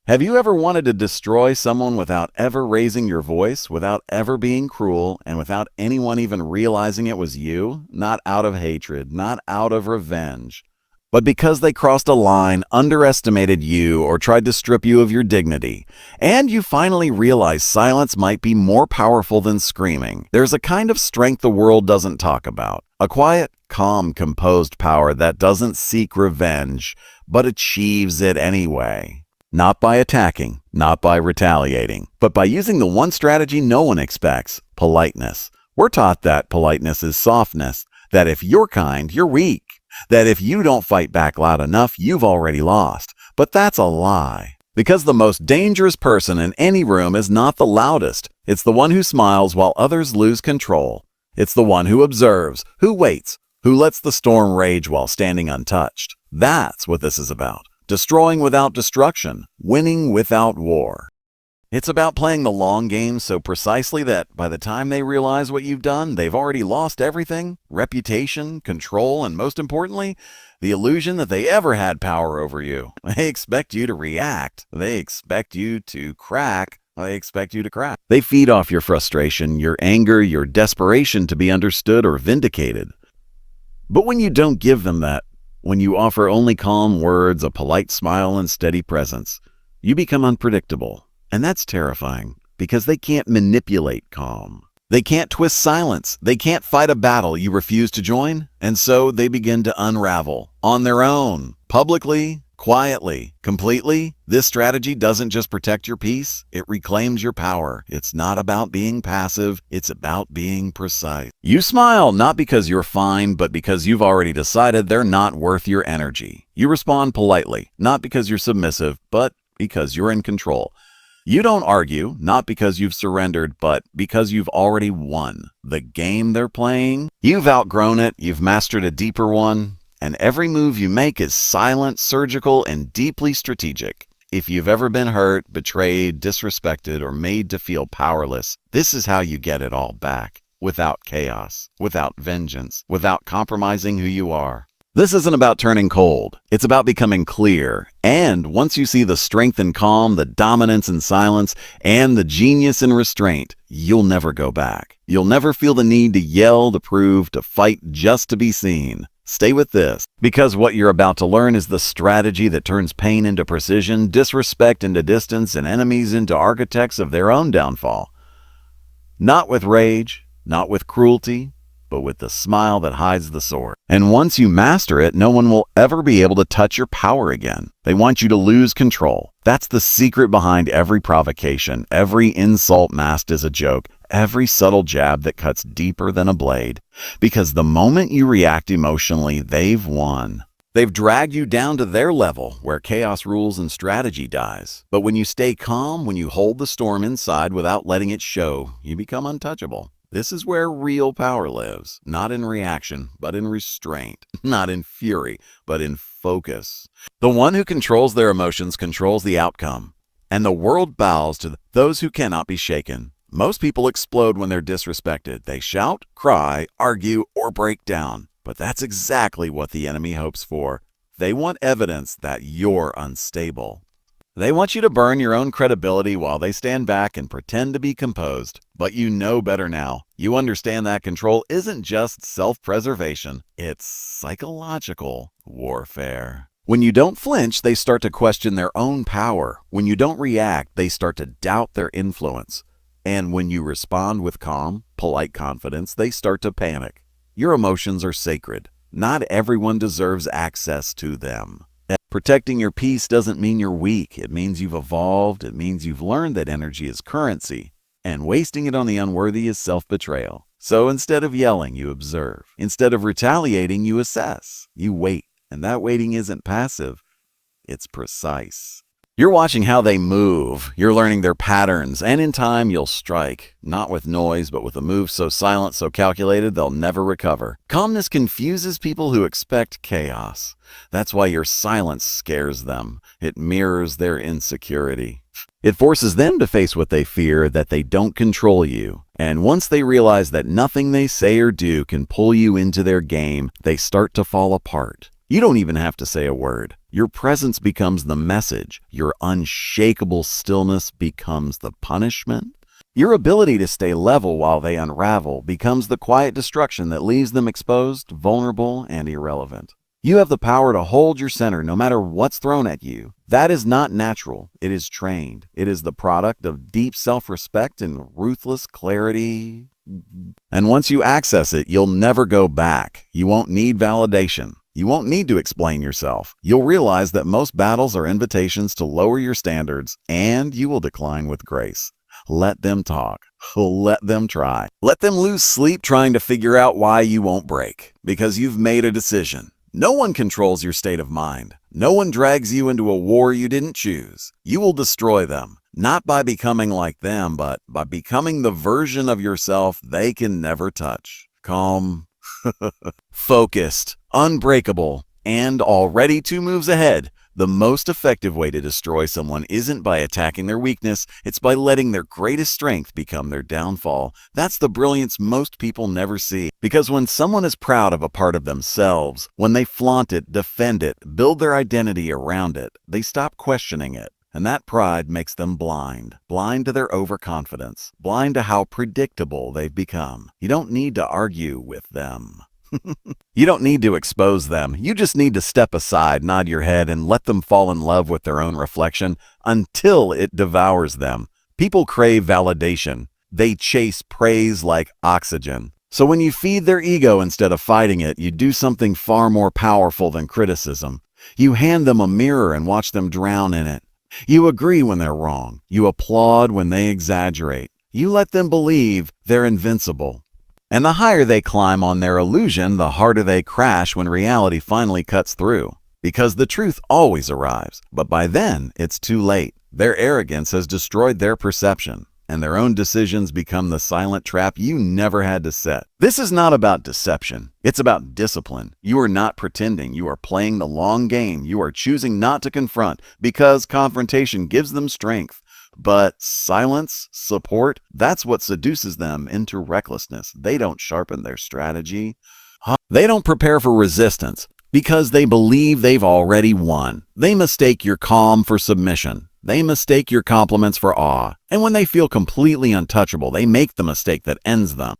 Have you ever wanted to destroy someone without ever raising your voice, without ever being cruel, and without anyone even realizing it was you? Not out of hatred, not out of revenge, but because they crossed a line, underestimated you, or tried to strip you of your dignity. And you finally realize silence might be more powerful than screaming. There's a kind of strength the world doesn't talk about. A quiet, calm, composed power that doesn't seek revenge, but achieves it anyway. Not by attacking, not by retaliating, but by using the one strategy no one expects: politeness. We're taught that politeness is softness, that if you're kind, you're weak, that if you don't fight back loud enough, you've already lost. But that's a lie. Because the most dangerous person in any room is not the loudest. It's the one who smiles while others lose control. It's the one who observes, who waits, who lets the storm rage while standing untouched. That's what this is about. Destroying without destruction, winning without war. It's about playing the long game so precisely that by the time they realize what you've done, they've already lost everything: reputation, control, and most importantly, the illusion that they ever had power over you. They expect you to react. They expect you to crack. They expect you to crack. They feed off your frustration, your anger, your desperation to be understood or vindicated. But when you don't give them that, when you offer only calm words, a polite smile, and steady presence, you become unpredictable. And that's terrifying, because they can't manipulate calm. They can't twist silence. They can't fight a battle you refuse to join. And so they begin to unravel on their own, publicly, quietly, completely. This strategy doesn't just protect your peace, it reclaims your power. It's not about being passive, it's about being precise. You smile not because you're fine, but because you've already decided they're not worth your energy. You respond politely, not because you're submissive, but because you're in control. You don't argue, not because you've surrendered, but because you've already won the game they're playing. You've outgrown it, you've mastered a deeper one. And every move you make is silent, surgical, and deeply strategic. If you've ever been hurt, betrayed, disrespected, or made to feel powerless, this is how you get it all back. Without chaos, without vengeance, without compromising who you are. This isn't about turning cold. It's about becoming clear. And once you see the strength in calm, the dominance in silence, and the genius in restraint, you'll never go back. You'll never feel the need to yell, to prove, to fight just to be seen. Stay with this, because what you're about to learn is the strategy that turns pain into precision, disrespect into distance, and enemies into architects of their own downfall. Not with rage, not with cruelty, but with the smile that hides the sword. And once you master it, no one will ever be able to touch your power again. They want you to lose control. That's the secret behind every provocation, every insult masked as a joke, every subtle jab that cuts deeper than a blade. Because the moment you react emotionally, they've won. They've dragged you down to their level, where chaos rules and strategy dies. But when you stay calm, when you hold the storm inside without letting it show, you become untouchable. This is where real power lives, not in reaction, but in restraint, not in fury, but in focus. The one who controls their emotions controls the outcome, and the world bows to those who cannot be shaken. Most people explode when they're disrespected. They shout, cry, argue, or break down. But that's exactly what the enemy hopes for. They want evidence that you're unstable. They want you to burn your own credibility while they stand back and pretend to be composed. But you know better now. You understand that control isn't just self-preservation. It's psychological warfare. When you don't flinch, they start to question their own power. When you don't react, they start to doubt their influence. And when you respond with calm, polite confidence, they start to panic. Your emotions are sacred. Not everyone deserves access to them. Protecting your peace doesn't mean you're weak. It means you've evolved. It means you've learned that energy is currency, and wasting it on the unworthy is self-betrayal. So instead of yelling, you observe. Instead of retaliating, you assess. You wait. And that waiting isn't passive. It's precise. You're watching how they move. You're learning their patterns. And in time, you'll strike. Not with noise, but with a move so silent, so calculated, they'll never recover. Calmness confuses people who expect chaos. That's why your silence scares them. It mirrors their insecurity. It forces them to face what they fear, that they don't control you. And once they realize that nothing they say or do can pull you into their game, they start to fall apart. You don't even have to say a word. Your presence becomes the message. Your unshakable stillness becomes the punishment. Your ability to stay level while they unravel becomes the quiet destruction that leaves them exposed, vulnerable, and irrelevant. You have the power to hold your center no matter what's thrown at you. That is not natural. It is trained. It is the product of deep self-respect and ruthless clarity. And once you access it, you'll never go back. You won't need validation. You won't need to explain yourself. You'll realize that most battles are invitations to lower your standards, and you will decline with grace. Let them talk. Let them try. Let them lose sleep trying to figure out why you won't break, because you've made a decision. No one controls your state of mind. No one drags you into a war you didn't choose. You will destroy them, not by becoming like them, but by becoming the version of yourself they can never touch. Calm, focused, unbreakable, and already 2 moves ahead. The most effective way to destroy someone isn't by attacking their weakness, it's by letting their greatest strength become their downfall. That's the brilliance most people never see. Because when someone is proud of a part of themselves, when they flaunt it, defend it, build their identity around it, they stop questioning it. And that pride makes them blind to their overconfidence, blind to how predictable they've become. You don't need to argue with them. You don't need to expose them. You just need to step aside, nod your head, and let them fall in love with their own reflection until it devours them. People crave validation. They chase praise like oxygen. So when you feed their ego instead of fighting it, you do something far more powerful than criticism. You hand them a mirror and watch them drown in it. You agree when they're wrong. You applaud when they exaggerate. You let them believe they're invincible. And the higher they climb on their illusion, the harder they crash when reality finally cuts through. Because the truth always arrives, but by then, it's too late. Their arrogance has destroyed their perception, and their own decisions become the silent trap you never had to set. This is not about deception. It's about discipline. You are not pretending. You are playing the long game. You are choosing not to confront because confrontation gives them strength. But silence, support, that's what seduces them into recklessness. They don't sharpen their strategy. They don't prepare for resistance because they believe they've already won. They mistake your calm for submission. They mistake your compliments for awe. And when they feel completely untouchable, they make the mistake that ends them.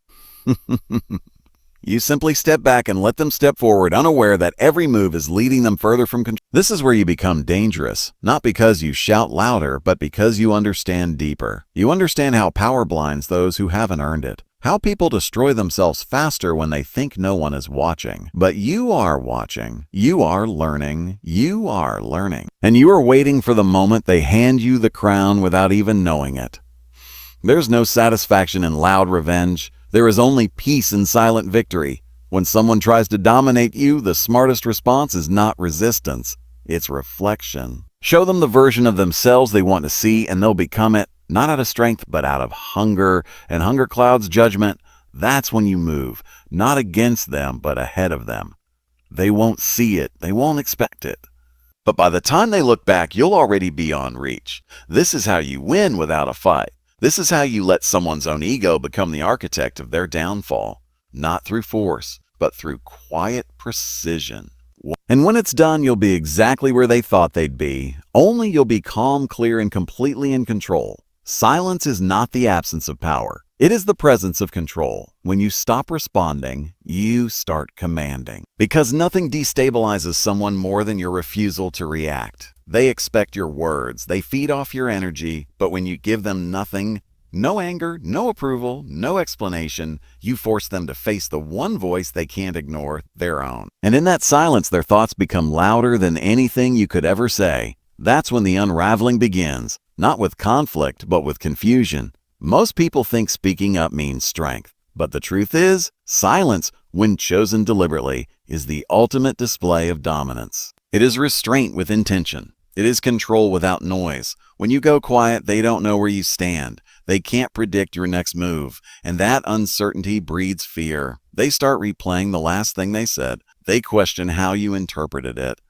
You simply step back and let them step forward, unaware that every move is leading them further from control. This is where you become dangerous, not because you shout louder, but because you understand deeper. You understand how power blinds those who haven't earned it, how people destroy themselves faster when they think no one is watching. But you are watching. You are learning. You are learning. And you are waiting for the moment they hand you the crown without even knowing it. There's no satisfaction in loud revenge. There is only peace in silent victory. When someone tries to dominate you, the smartest response is not resistance. It's reflection. Show them the version of themselves they want to see, and they'll become it, not out of strength, but out of hunger. And hunger clouds judgment. That's when you move, not against them, but ahead of them. They won't see it. They won't expect it. But by the time they look back, you'll already be beyond reach. This is how you win without a fight. This is how you let someone's own ego become the architect of their downfall, not through force, but through quiet precision. And when it's done, you'll be exactly where they thought they'd be, only you'll be calm, clear, and completely in control. Silence is not the absence of power. It is the presence of control. When you stop responding, you start commanding. Because nothing destabilizes someone more than your refusal to react. They expect your words. They feed off your energy. But when you give them nothing, no anger, no approval, no explanation, you force them to face the one voice they can't ignore, their own. And in that silence, their thoughts become louder than anything you could ever say. That's when the unraveling begins. Not with conflict, but with confusion. Most people think speaking up means strength. But the truth is, silence, when chosen deliberately, is the ultimate display of dominance. It is restraint with intention. It is control without noise. When you go quiet, they don't know where you stand. They can't predict your next move. And that uncertainty breeds fear. They start replaying the last thing they said. They question how you interpreted it.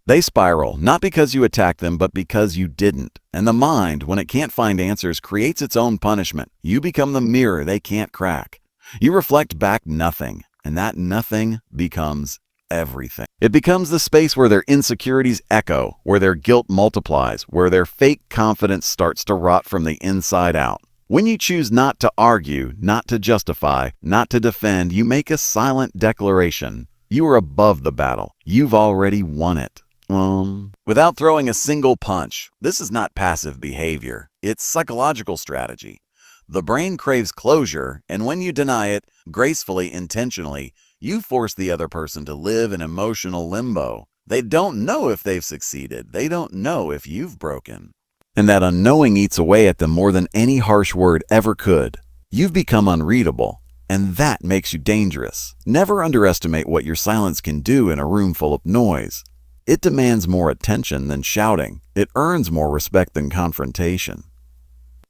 They spiral, not because you attacked them, but because you didn't. And the mind, when it can't find answers, creates its own punishment. You become the mirror they can't crack. You reflect back nothing, and that nothing becomes everything. It becomes the space where their insecurities echo, where their guilt multiplies, where their fake confidence starts to rot from the inside out. When you choose not to argue, not to justify, not to defend, you make a silent declaration. You are above the battle. You've already won it. Without throwing a single punch. This is not passive behavior. It's psychological strategy. The brain craves closure, and when you deny it, gracefully, intentionally, you force the other person to live in emotional limbo. They don't know if they've succeeded. They don't know if you've broken. And that unknowing eats away at them more than any harsh word ever could. You've become unreadable, and that makes you dangerous. Never underestimate what your silence can do in a room full of noise. It demands more attention than shouting. It earns more respect than confrontation.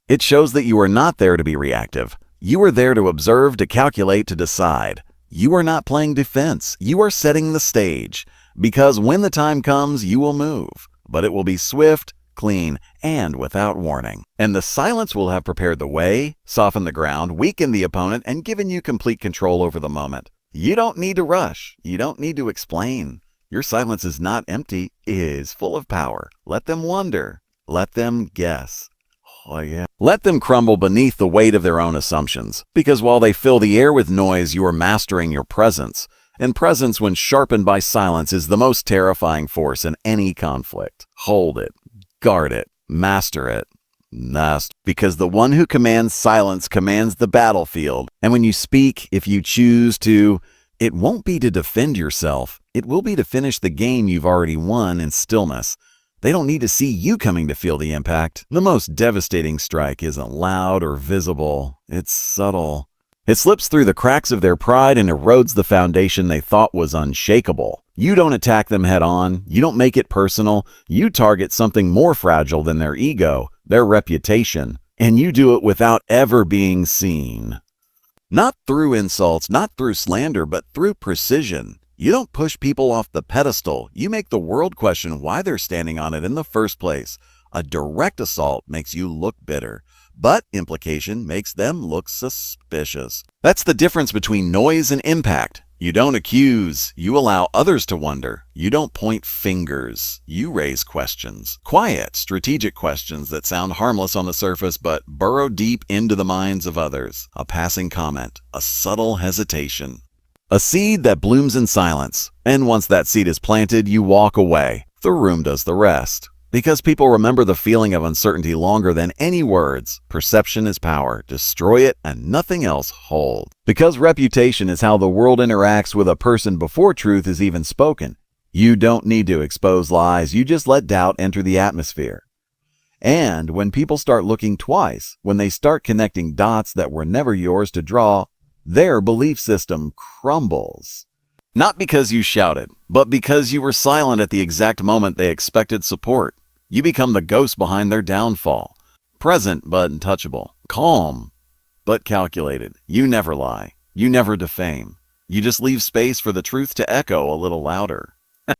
It shows that you are not there to be reactive. You are there to observe, to calculate, to decide. You are not playing defense. You are setting the stage. Because when the time comes, you will move. But it will be swift, clean, and without warning. And the silence will have prepared the way, softened the ground, weakened the opponent, and given you complete control over the moment. You don't need to rush. You don't need to explain. Your silence is not empty. It is full of power. Let them wonder. Let them guess. Oh, yeah. Let them crumble beneath the weight of their own assumptions. Because while they fill the air with noise, you are mastering your presence. And presence, when sharpened by silence, is the most terrifying force in any conflict. Hold it. Guard it. Master it. Because the one who commands silence commands the battlefield. And when you speak, if you choose to, it won't be to defend yourself. It will be to finish the game you've already won in stillness. They don't need to see you coming to feel the impact. The most devastating strike isn't loud or visible. It's subtle. It slips through the cracks of their pride and erodes the foundation they thought was unshakable. You don't attack them head on. You don't make it personal. You target something more fragile than their ego, their reputation, and you do it without ever being seen. Not through insults, not through slander, but through precision. You don't push people off the pedestal. You make the world question why they're standing on it in the first place. A direct assault makes you look bitter, but implication makes them look suspicious. That's the difference between noise and impact. You don't accuse. You allow others to wonder. You don't point fingers. You raise questions. Quiet, strategic questions that sound harmless on the surface but burrow deep into the minds of others. A passing comment, a subtle hesitation. A seed that blooms in silence. And once that seed is planted, you walk away. The room does the rest. Because people remember the feeling of uncertainty longer than any words. Perception is power. Destroy it and nothing else holds. Because reputation is how the world interacts with a person before truth is even spoken. You don't need to expose lies. You just let doubt enter the atmosphere. And when people start looking twice, when they start connecting dots that were never yours to draw, their belief system crumbles. Not because you shouted, but because you were silent at the exact moment they expected support. You become the ghost behind their downfall. Present but untouchable. Calm but calculated. You never lie. You never defame. You just leave space for the truth to echo a little louder.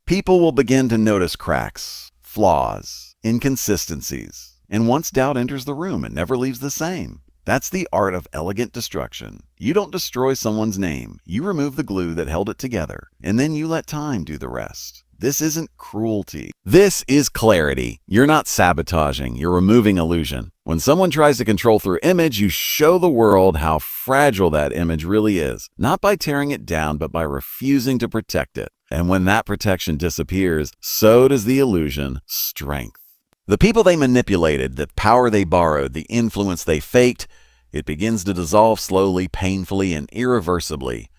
People will begin to notice cracks, flaws, inconsistencies. And once doubt enters the room, it never leaves the same. That's the art of elegant destruction. You don't destroy someone's name. You remove the glue that held it together, and then you let time do the rest. This isn't cruelty. This is clarity. You're not sabotaging. You're removing illusion. When someone tries to control through image, you show the world how fragile that image really is. Not by tearing it down, but by refusing to protect it. And when that protection disappears, so does the illusion strength. The people they manipulated, the power they borrowed, the influence they faked, it begins to dissolve slowly, painfully, and irreversibly.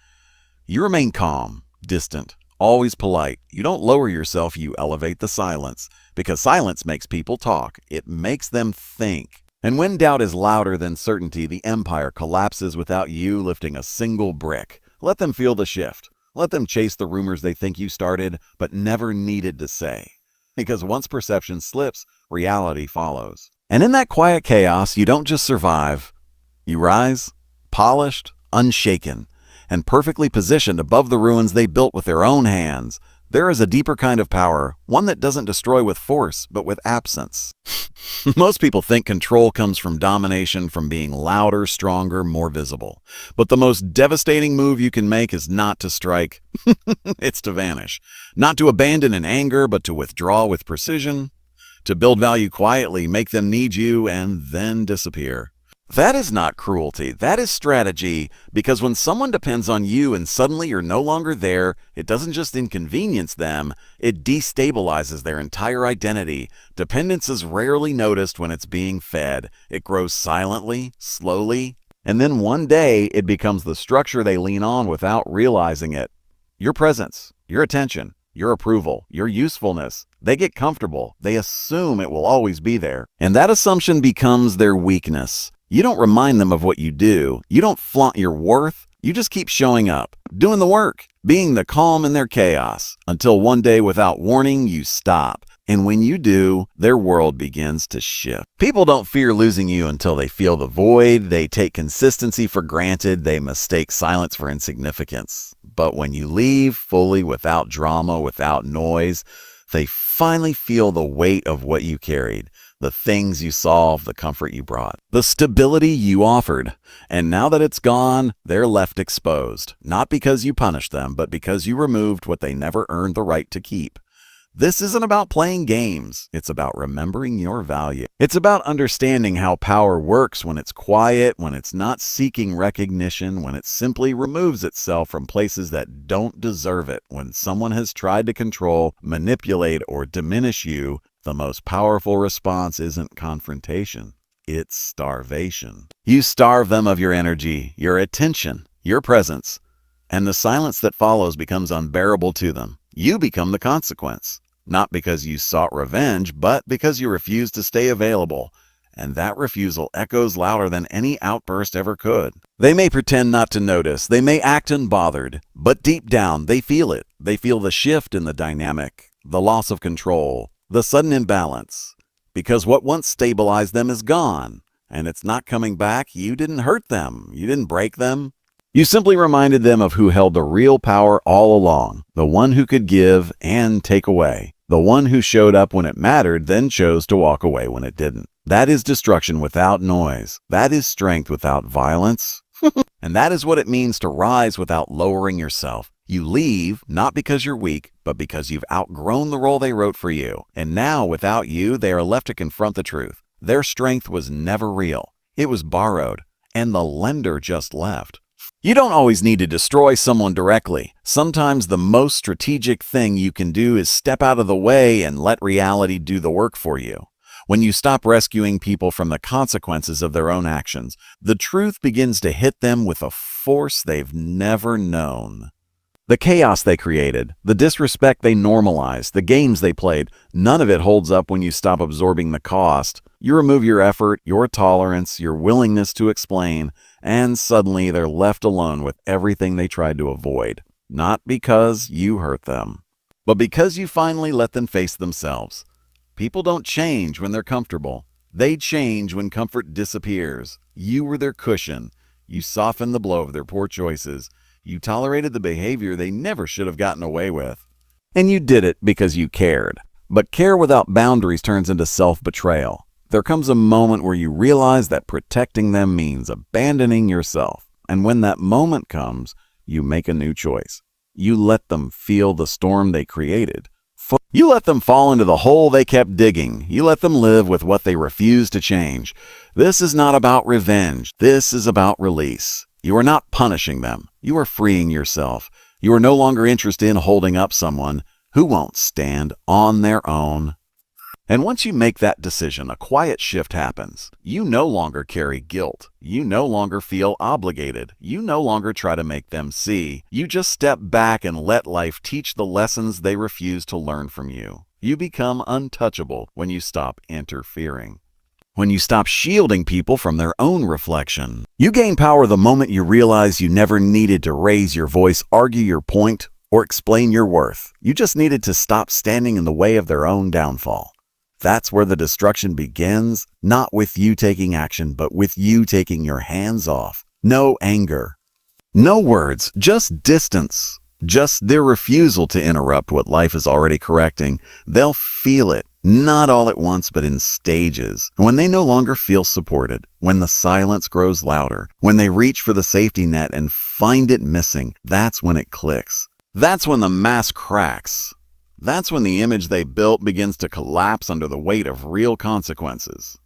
You remain calm, distant, always polite. You don't lower yourself, you elevate the silence. Because silence makes people talk. It makes them think. And when doubt is louder than certainty, the empire collapses without you lifting a single brick. Let them feel the shift. Let them chase the rumors they think you started, but never needed to say. Because once perception slips, reality follows. And in that quiet chaos, you don't just survive. You rise, polished, unshaken, and perfectly positioned above the ruins they built with their own hands. There is a deeper kind of power, one that doesn't destroy with force, but with absence. Most people think control comes from domination, from being louder, stronger, more visible. But the most devastating move you can make is not to strike, it's to vanish. Not to abandon in anger, but to withdraw with precision. To build value quietly, make them need you, and then disappear. That is not cruelty, that is strategy, because when someone depends on you and suddenly you're no longer there, it doesn't just inconvenience them, it destabilizes their entire identity. Dependence is rarely noticed when it's being fed. It grows silently, slowly, and then one day it becomes the structure they lean on without realizing it. Your presence, your attention, your approval, your usefulness. They get comfortable. They assume it will always be there. And that assumption becomes their weakness. You don't remind them of what you do. You don't flaunt your worth. You just keep showing up, doing the work, being the calm in their chaos, until one day without warning, you stop. And when you do, their world begins to shift. People don't fear losing you until they feel the void. They take consistency for granted. They mistake silence for insignificance. But when you leave fully, without drama, without noise, they finally feel the weight of what you carried. The things you solved, the comfort you brought, the stability you offered. And now that it's gone, they're left exposed. Not because you punished them, but because you removed what they never earned the right to keep. This isn't about playing games. It's about remembering your value. It's about understanding how power works when it's quiet, when it's not seeking recognition, when it simply removes itself from places that don't deserve it. When someone has tried to control, manipulate, or diminish you, the most powerful response isn't confrontation. It's starvation. You starve them of your energy, your attention, your presence, and the silence that follows becomes unbearable to them. You become the consequence, not because you sought revenge, but because you refused to stay available. And that refusal echoes louder than any outburst ever could. They may pretend not to notice, they may act unbothered, but deep down they feel it. They feel the shift in the dynamic, the loss of control, the sudden imbalance. Because what once stabilized them is gone, and it's not coming back. You didn't hurt them, you didn't break them. You simply reminded them of who held the real power all along, the one who could give and take away, the one who showed up when it mattered, then chose to walk away when it didn't. That is destruction without noise. That is strength without violence. And that is what it means to rise without lowering yourself. You leave, not because you're weak, but because you've outgrown the role they wrote for you. And now, without you, they are left to confront the truth. Their strength was never real. It was borrowed, and the lender just left. You don't always need to destroy someone directly. Sometimes the most strategic thing you can do is step out of the way and let reality do the work for you. When you stop rescuing people from the consequences of their own actions, the truth begins to hit them with a force they've never known. The chaos they created, the disrespect they normalized, the games they played, none of it holds up when you stop absorbing the cost. You remove your effort, your tolerance, your willingness to explain, and suddenly they're left alone with everything they tried to avoid. Not because you hurt them, but because you finally let them face themselves. People don't change when they're comfortable. They change when comfort disappears. You were their cushion. You softened the blow of their poor choices. You tolerated the behavior they never should have gotten away with. And you did it because you cared. But care without boundaries turns into self-betrayal. There comes a moment where you realize that protecting them means abandoning yourself. And when that moment comes, you make a new choice. You let them feel the storm they created. You let them fall into the hole they kept digging. You let them live with what they refused to change. This is not about revenge. This is about release. You are not punishing them. You are freeing yourself. You are no longer interested in holding up someone who won't stand on their own. And once you make that decision, a quiet shift happens. You no longer carry guilt. You no longer feel obligated. You no longer try to make them see. You just step back and let life teach the lessons they refuse to learn from you. You become untouchable when you stop interfering. When you stop shielding people from their own reflection. You gain power the moment you realize you never needed to raise your voice, argue your point, or explain your worth. You just needed to stop standing in the way of their own downfall. That's where the destruction begins, not with you taking action, but with you taking your hands off. No anger. No words, just distance. Just their refusal to interrupt what life is already correcting. They'll feel it, not all at once, but in stages. When they no longer feel supported, when the silence grows louder, when they reach for the safety net and find it missing, that's when it clicks. That's when the mask cracks. That's when the image they built begins to collapse under the weight of real consequences.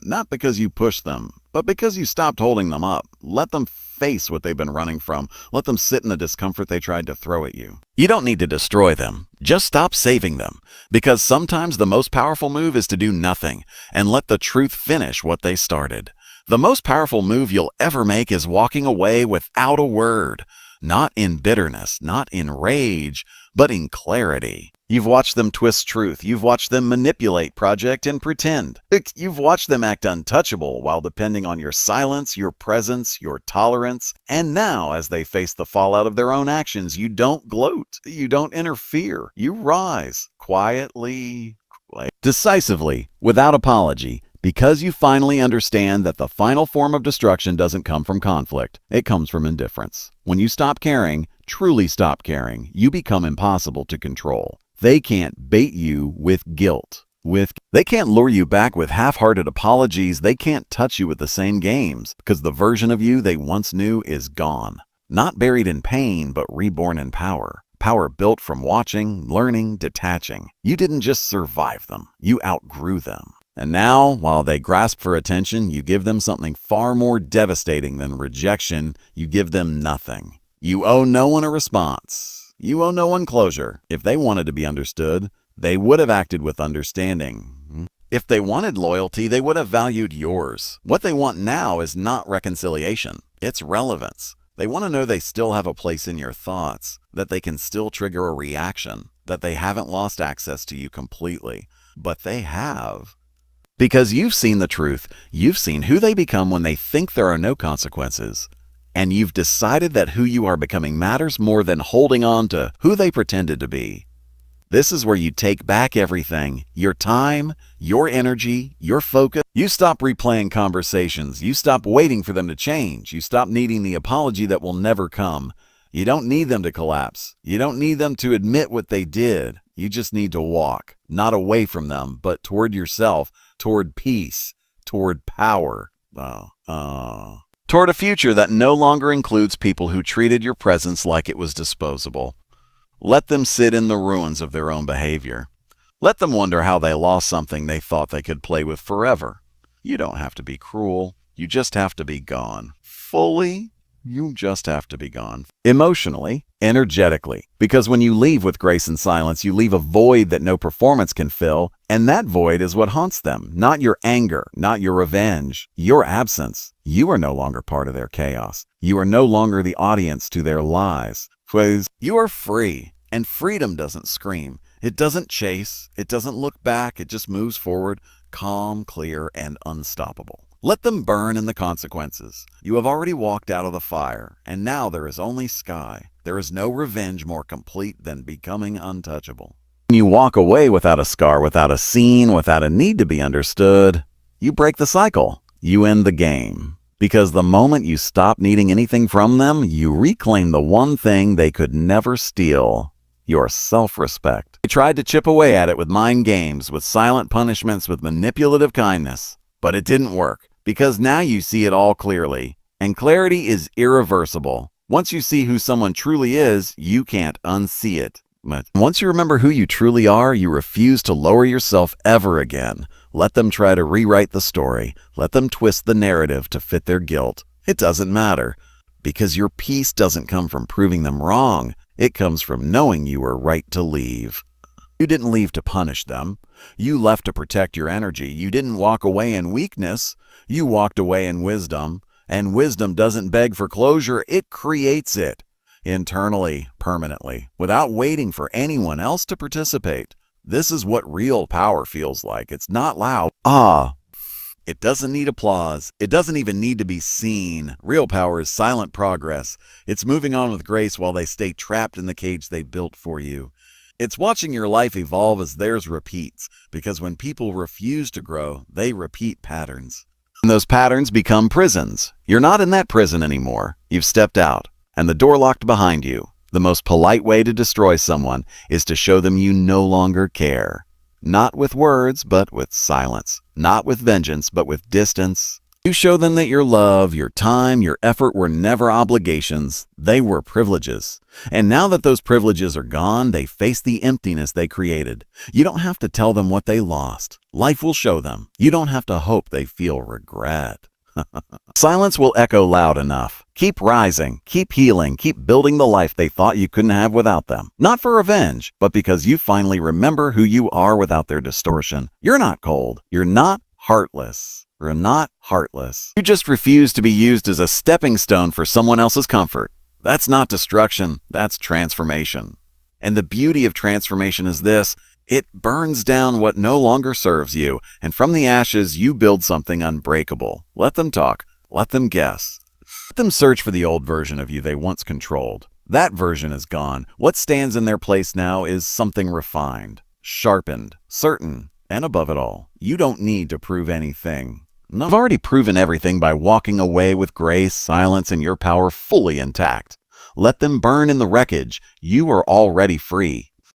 Not because you pushed them, but because you stopped holding them up. Let them face what they've been running from. Let them sit in the discomfort they tried to throw at you. You don't need to destroy them. Just stop saving them. Because sometimes the most powerful move is to do nothing and let the truth finish what they started. The most powerful move you'll ever make is walking away without a word. Not in bitterness, not in rage, but in clarity. You've watched them twist truth. You've watched them manipulate, project, and pretend. You've watched them act untouchable while depending on your silence, your presence, your tolerance. And now, as they face the fallout of their own actions, you don't gloat. You don't interfere. You rise quietly, decisively, without apology, because you finally understand that the final form of destruction doesn't come from conflict. It comes from indifference. When you stop caring, truly stop caring, you become impossible to control. They can't bait you with guilt. They can't lure you back with half-hearted apologies. They can't touch you with the same games because the version of you they once knew is gone. Not buried in pain, but reborn in power. Power built from watching, learning, detaching. You didn't just survive them. You outgrew them. And now, while they grasp for attention, you give them something far more devastating than rejection. You give them nothing. You owe no one a response. You owe no one closure. If they wanted to be understood, they would have acted with understanding. If they wanted loyalty, they would have valued yours. What they want now is not reconciliation. It's relevance. They want to know they still have a place in your thoughts, that they can still trigger a reaction, that they haven't lost access to you completely. But they have. Because you've seen the truth. You've seen who they become when they think there are no consequences. And you've decided that who you are becoming matters more than holding on to who they pretended to be. This is where you take back everything, your time, your energy, your focus. You stop replaying conversations. You stop waiting for them to change. You stop needing the apology that will never come. You don't need them to collapse. You don't need them to admit what they did. You just need to walk, not away from them, but toward yourself, toward peace, toward power. Toward a future that no longer includes people who treated your presence like it was disposable. Let them sit in the ruins of their own behavior. Let them wonder how they lost something they thought they could play with forever. You don't have to be cruel. You just have to be gone. Fully, you just have to be gone. Emotionally, energetically. Because when you leave with grace and silence, you leave a void that no performance can fill, and that void is what haunts them. Not your anger, not your revenge, your absence. You are no longer part of their chaos. You are no longer the audience to their lies. You are free, and freedom doesn't scream. It doesn't chase. It doesn't look back. It just moves forward, calm, clear, and unstoppable. Let them burn in the consequences. You have already walked out of the fire, and now there is only sky. There is no revenge more complete than becoming untouchable. When you walk away without a scar, without a scene, without a need to be understood, you break the cycle. You end the game. Because the moment you stop needing anything from them, you reclaim the one thing they could never steal, your self-respect. They tried to chip away at it with mind games, with silent punishments, with manipulative kindness. But it didn't work, because now you see it all clearly. And clarity is irreversible. Once you see who someone truly is, you can't unsee it. But once you remember who you truly are, you refuse to lower yourself ever again. Let them try to rewrite the story. Let them twist the narrative to fit their guilt. It doesn't matter, because your peace doesn't come from proving them wrong. It comes from knowing you were right to leave. You didn't leave to punish them. You left to protect your energy. You didn't walk away in weakness. You walked away in wisdom. And wisdom doesn't beg for closure. It creates it. Internally, permanently, without waiting for anyone else to participate. This is what real power feels like. It's not loud. It doesn't need applause. It doesn't even need to be seen. Real power is silent progress. It's moving on with grace while they stay trapped in the cage they built for you. It's watching your life evolve as theirs repeats, because when people refuse to grow, they repeat patterns. And those patterns become prisons. You're not in that prison anymore. You've stepped out. and the door locked behind you. The most polite way to destroy someone is to show them you no longer care. Not with words, but with silence. Not with vengeance, but with distance. You show them that your love, your time, your effort were never obligations. They were privileges. And now that those privileges are gone, they face the emptiness they created. You don't have to tell them what they lost. Life will show them. You don't have to hope they feel regret. Silence will echo loud enough. Keep rising, keep healing, keep building the life they thought you couldn't have without them. Not for revenge, but because you finally remember who you are without their distortion. You're not cold. You're not heartless. You're not heartless. You just refuse to be used as a stepping stone for someone else's comfort. That's not destruction. That's transformation. And the beauty of transformation is this. It burns down what no longer serves you, and from the ashes you build something unbreakable. Let them talk. Let them guess. Let them search for the old version of you they once controlled. That version is gone. What stands in their place now is something refined, sharpened, certain, and above it all, you don't need to prove anything. You've already proven everything by walking away with grace, silence, and your power fully intact. Let them burn in the wreckage. You are already free.